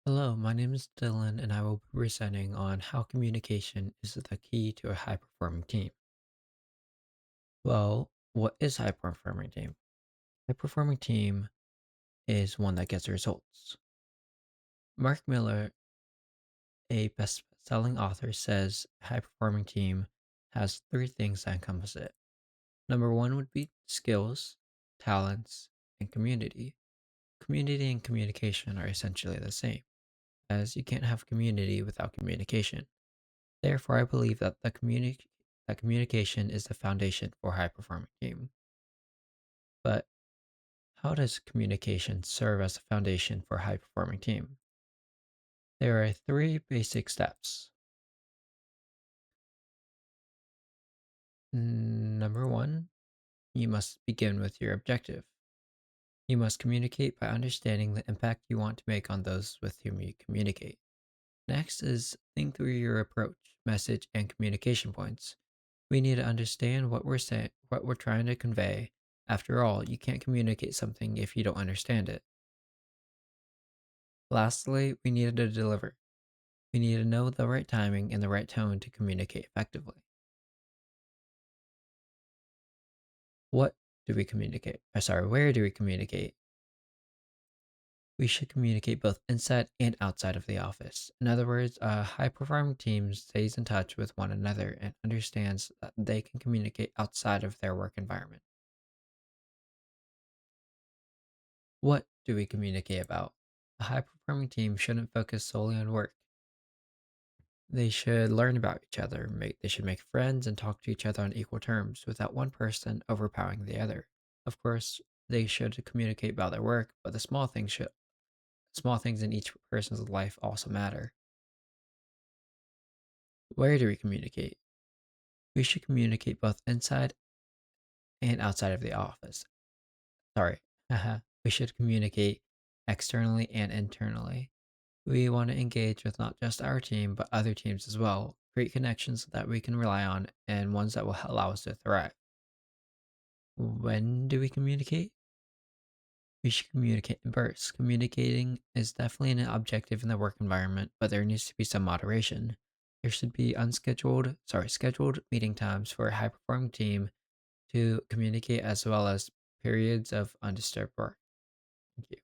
Hello, my name is Dylan, and I will be presenting on how communication is the key to a high performing team. Well, what is a high performing team? High performing team is one that gets results. Mark Miller, a best selling author, says a high performing team has three things that encompass it. Number one would be skills, talents, and community. Community and communication are essentially the same, as you can't have community without communication. Therefore, I believe that that communication is the foundation for a high-performing team. But how does communication serve as a foundation for a high-performing team? There are three basic steps. Number one, you must begin with your objective. You must communicate by understanding the impact you want to make on those with whom you communicate. Next is think through your approach, message, and communication points. We need to understand what we're saying, what we're trying to convey. After all, you can't communicate something if you don't understand it. Lastly, we needed to deliver. We need to know the right timing and the right tone to communicate effectively. What do we communicate? Where do we communicate? We should communicate both inside and outside of the office. In other words, a high performing team stays in touch with one another and understands that they can communicate outside of their work environment. What do we communicate about? A high performing team shouldn't focus solely on work. They should learn about each other, they should make friends and talk to each other on equal terms without one person overpowering the other. Of course, they should communicate about their work, but the small things in each person's life also matter. Where do we communicate? We should communicate both inside and outside of the office. Sorry. We should communicate externally and internally. We want to engage with not just our team, but other teams as well. Create connections that we can rely on and ones that will allow us to thrive. When do we communicate? We should communicate in bursts. Communicating is definitely an objective in the work environment, but there needs to be some moderation. There should be scheduled meeting times for a high performing team to communicate as well as periods of undisturbed work. Thank you.